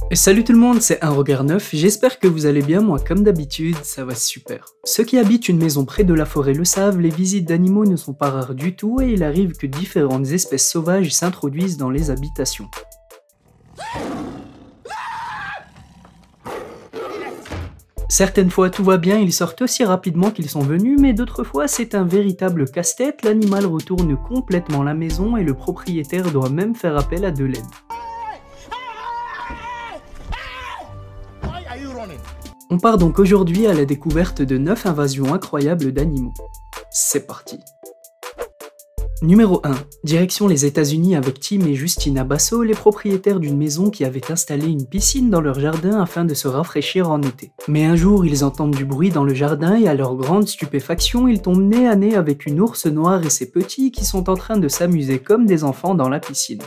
Et salut tout le monde, c'est Un Regard Neuf, j'espère que vous allez bien, moi comme d'habitude, ça va super. Ceux qui habitent une maison près de la forêt le savent, les visites d'animaux ne sont pas rares du tout et il arrive que différentes espèces sauvages s'introduisent dans les habitations. Certaines fois tout va bien, ils sortent aussi rapidement qu'ils sont venus, mais d'autres fois c'est un véritable casse-tête, l'animal retourne complètement la maison et le propriétaire doit même faire appel à de l'aide. On part donc aujourd'hui à la découverte de 9 invasions incroyables d'animaux. C'est parti. Numéro 1. Direction les États-Unis avec Tim et Justina Basso, les propriétaires d'une maison qui avaient installé une piscine dans leur jardin afin de se rafraîchir en été. Mais un jour, ils entendent du bruit dans le jardin et à leur grande stupéfaction, ils tombent nez à nez avec une ours noire et ses petits qui sont en train de s'amuser comme des enfants dans la piscine.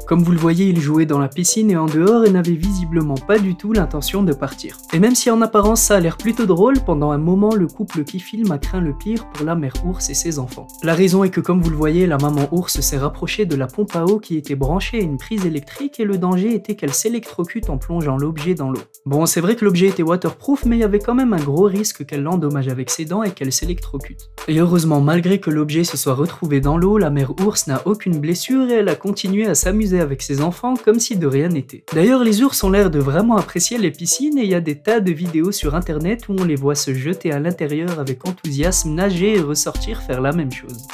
Comme vous le voyez, ils jouaient dans la piscine et en dehors et n'avaient visiblement pas du tout l'intention de partir. Et même si en apparence ça a l'air plutôt drôle, pendant un moment le couple qui filme a craint le pire pour la mère ours et ses enfants. La raison est que comme vous le voyez, la maman ours s'est rapprochée de la pompe à eau qui était branchée à une prise électrique et le danger était qu'elle s'électrocute en plongeant l'objet dans l'eau. Bon, c'est vrai que l'objet était waterproof, mais il y avait quand même un gros risque qu'elle l'endommage avec ses dents et qu'elle s'électrocute. Et heureusement, malgré que l'objet se soit retrouvé dans l'eau, la mère ours n'a aucune blessure et elle a continué à s'amuser avec ses enfants comme si de rien n'était. D'ailleurs, les ours ont l'air de vraiment apprécier les piscines et il y a des tas de vidéos sur internet où on les voit se jeter à l'intérieur avec enthousiasme, nager et ressortir faire la même chose.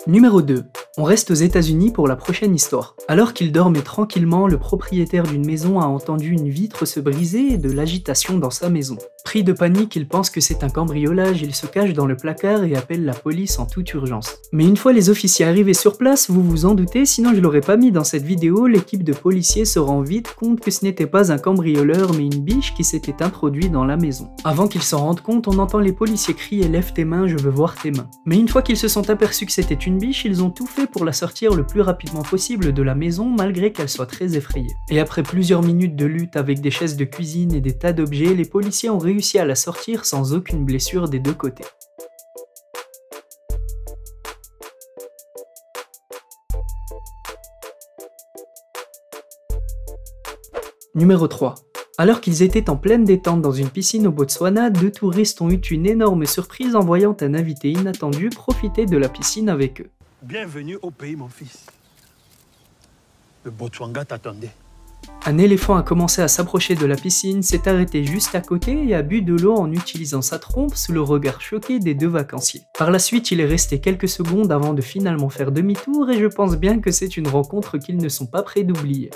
Numéro 2. On reste aux États-Unis pour la prochaine histoire. Alors qu'il dormait tranquillement, le propriétaire d'une maison a entendu une vitre se briser et de l'agitation dans sa maison. Pris de panique, il pense que c'est un cambriolage, il se cache dans le placard et appelle la police en toute urgence. Mais une fois les officiers arrivés sur place, vous vous en doutez, sinon je l'aurais pas mis dans cette vidéo, l'équipe de policiers se rend vite compte que ce n'était pas un cambrioleur mais une biche qui s'était introduite dans la maison. Avant qu'ils s'en rendent compte, on entend les policiers crier « Lève tes mains, je veux voir tes mains ». Mais une fois qu'ils se sont aperçus que c'était une biche, ils ont tout fait pour la sortir le plus rapidement possible de la maison malgré qu'elle soit très effrayée. Et après plusieurs minutes de lutte avec des chaises de cuisine et des tas d'objets, les policiers ont réussi à la sortir sans aucune blessure des deux côtés. Numéro 3. Alors qu'ils étaient en pleine détente dans une piscine au Botswana, deux touristes ont eu une énorme surprise en voyant un invité inattendu profiter de la piscine avec eux. Bienvenue au pays, mon fils. Le Botswana t'attendait. Un éléphant a commencé à s'approcher de la piscine, s'est arrêté juste à côté et a bu de l'eau en utilisant sa trompe sous le regard choqué des deux vacanciers. Par la suite, il est resté quelques secondes avant de finalement faire demi-tour et je pense bien que c'est une rencontre qu'ils ne sont pas prêts d'oublier.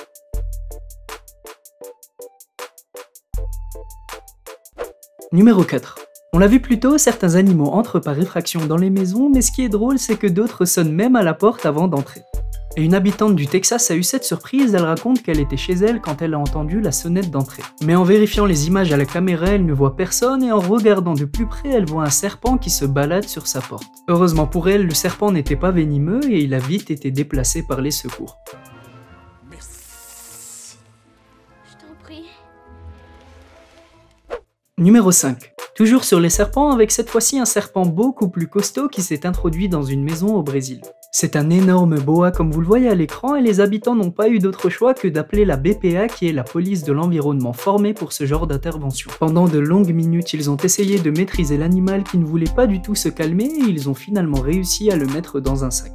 Numéro 4. On l'a vu plus tôt, certains animaux entrent par effraction dans les maisons, mais ce qui est drôle, c'est que d'autres sonnent même à la porte avant d'entrer. Et une habitante du Texas a eu cette surprise, elle raconte qu'elle était chez elle quand elle a entendu la sonnette d'entrée. Mais en vérifiant les images à la caméra, elle ne voit personne et en regardant de plus près, elle voit un serpent qui se balade sur sa porte. Heureusement pour elle, le serpent n'était pas venimeux et il a vite été déplacé par les secours. Merci. Je t'en prie. Numéro 5. Toujours sur les serpents, avec cette fois-ci un serpent beaucoup plus costaud qui s'est introduit dans une maison au Brésil. C'est un énorme boa comme vous le voyez à l'écran et les habitants n'ont pas eu d'autre choix que d'appeler la BPA qui est la police de l'environnement formée pour ce genre d'intervention. Pendant de longues minutes, ils ont essayé de maîtriser l'animal qui ne voulait pas du tout se calmer et ils ont finalement réussi à le mettre dans un sac.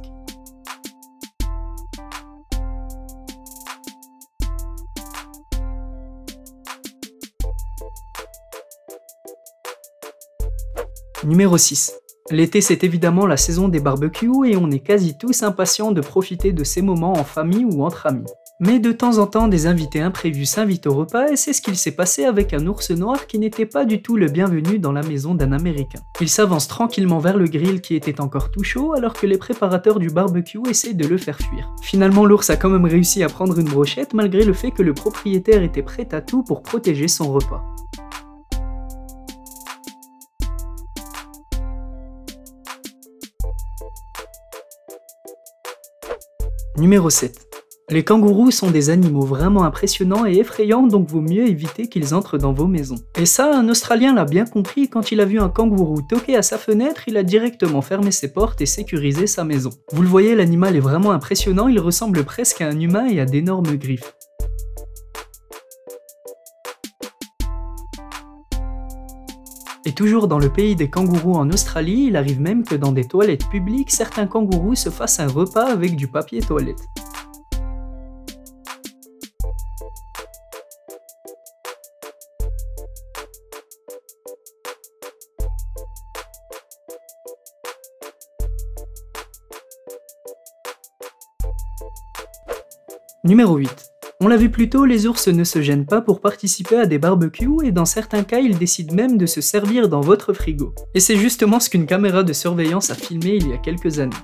Numéro 6. L'été c'est évidemment la saison des barbecues et on est quasi tous impatients de profiter de ces moments en famille ou entre amis. Mais de temps en temps des invités imprévus s'invitent au repas et c'est ce qu'il s'est passé avec un ours noir qui n'était pas du tout le bienvenu dans la maison d'un Américain. Il s'avance tranquillement vers le grill qui était encore tout chaud alors que les préparateurs du barbecue essaient de le faire fuir. Finalement l'ours a quand même réussi à prendre une brochette malgré le fait que le propriétaire était prêt à tout pour protéger son repas. Numéro 7. Les kangourous sont des animaux vraiment impressionnants et effrayants, donc vaut mieux éviter qu'ils entrent dans vos maisons. Et ça, un Australien l'a bien compris, quand il a vu un kangourou toquer à sa fenêtre, il a directement fermé ses portes et sécurisé sa maison. Vous le voyez, l'animal est vraiment impressionnant, il ressemble presque à un humain et a d'énormes griffes. Et toujours dans le pays des kangourous en Australie, il arrive même que dans des toilettes publiques, certains kangourous se fassent un repas avec du papier toilette. Numéro 8. On l'a vu plus tôt, les ours ne se gênent pas pour participer à des barbecues et dans certains cas, ils décident même de se servir dans votre frigo. Et c'est justement ce qu'une caméra de surveillance a filmé il y a quelques années.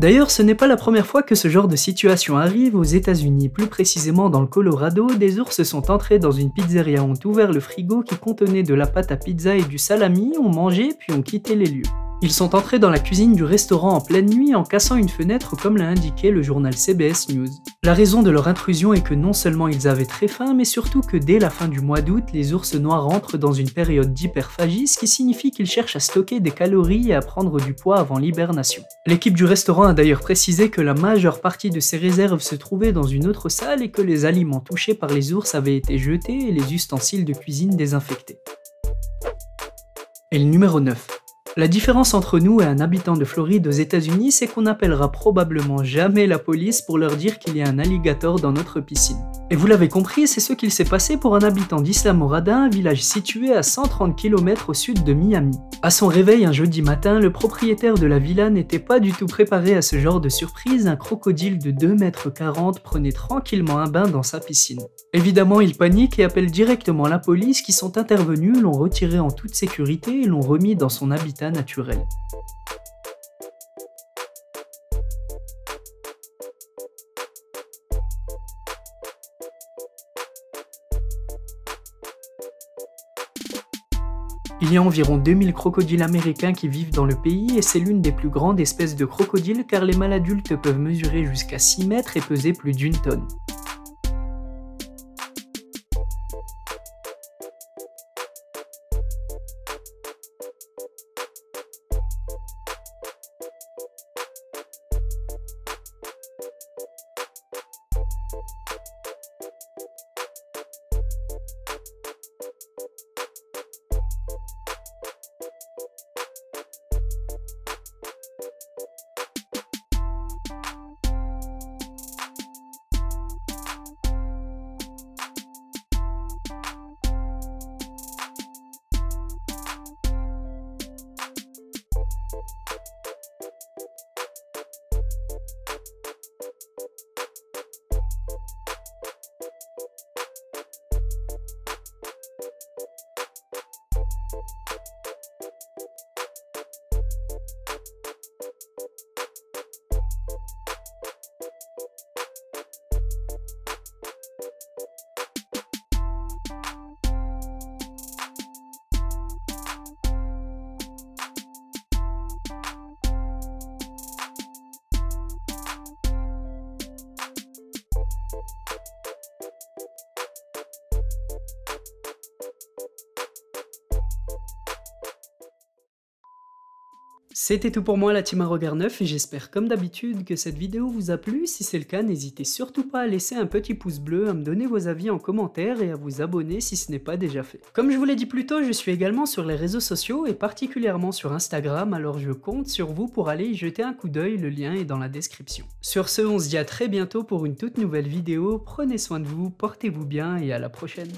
D'ailleurs, ce n'est pas la première fois que ce genre de situation arrive aux États-Unis. Plus précisément dans le Colorado, des ours sont entrés dans une pizzeria, ont ouvert le frigo qui contenait de la pâte à pizza et du salami, ont mangé puis ont quitté les lieux. Ils sont entrés dans la cuisine du restaurant en pleine nuit en cassant une fenêtre comme l'a indiqué le journal CBS News. La raison de leur intrusion est que non seulement ils avaient très faim, mais surtout que dès la fin du mois d'août, les ours noirs entrent dans une période d'hyperphagie, ce qui signifie qu'ils cherchent à stocker des calories et à prendre du poids avant l'hibernation. L'équipe du restaurant a d'ailleurs précisé que la majeure partie de ces réserves se trouvait dans une autre salle et que les aliments touchés par les ours avaient été jetés et les ustensiles de cuisine désinfectés. Et le numéro 9. La différence entre nous et un habitant de Floride aux États-Unis, c'est qu'on n'appellera probablement jamais la police pour leur dire qu'il y a un alligator dans notre piscine. Et vous l'avez compris, c'est ce qu'il s'est passé pour un habitant d'Islamorada, un village situé à 130 km au sud de Miami. À son réveil un jeudi matin, le propriétaire de la villa n'était pas du tout préparé à ce genre de surprise, un crocodile de 2,40 m prenait tranquillement un bain dans sa piscine. Évidemment, il panique et appelle directement la police qui sont intervenus, l'ont retiré en toute sécurité et l'ont remis dans son habitat naturel. Il y a environ 2000 crocodiles américains qui vivent dans le pays et c'est l'une des plus grandes espèces de crocodiles car les mâles adultes peuvent mesurer jusqu'à 6 mètres et peser plus d'1 tonne. C'était tout pour moi la team à regard neuf et j'espère comme d'habitude que cette vidéo vous a plu. Si c'est le cas, n'hésitez surtout pas à laisser un petit pouce bleu, à me donner vos avis en commentaire et à vous abonner si ce n'est pas déjà fait. Comme je vous l'ai dit plus tôt, je suis également sur les réseaux sociaux et particulièrement sur Instagram, alors je compte sur vous pour aller y jeter un coup d'œil, le lien est dans la description. Sur ce, on se dit à très bientôt pour une toute nouvelle vidéo, prenez soin de vous, portez-vous bien et à la prochaine.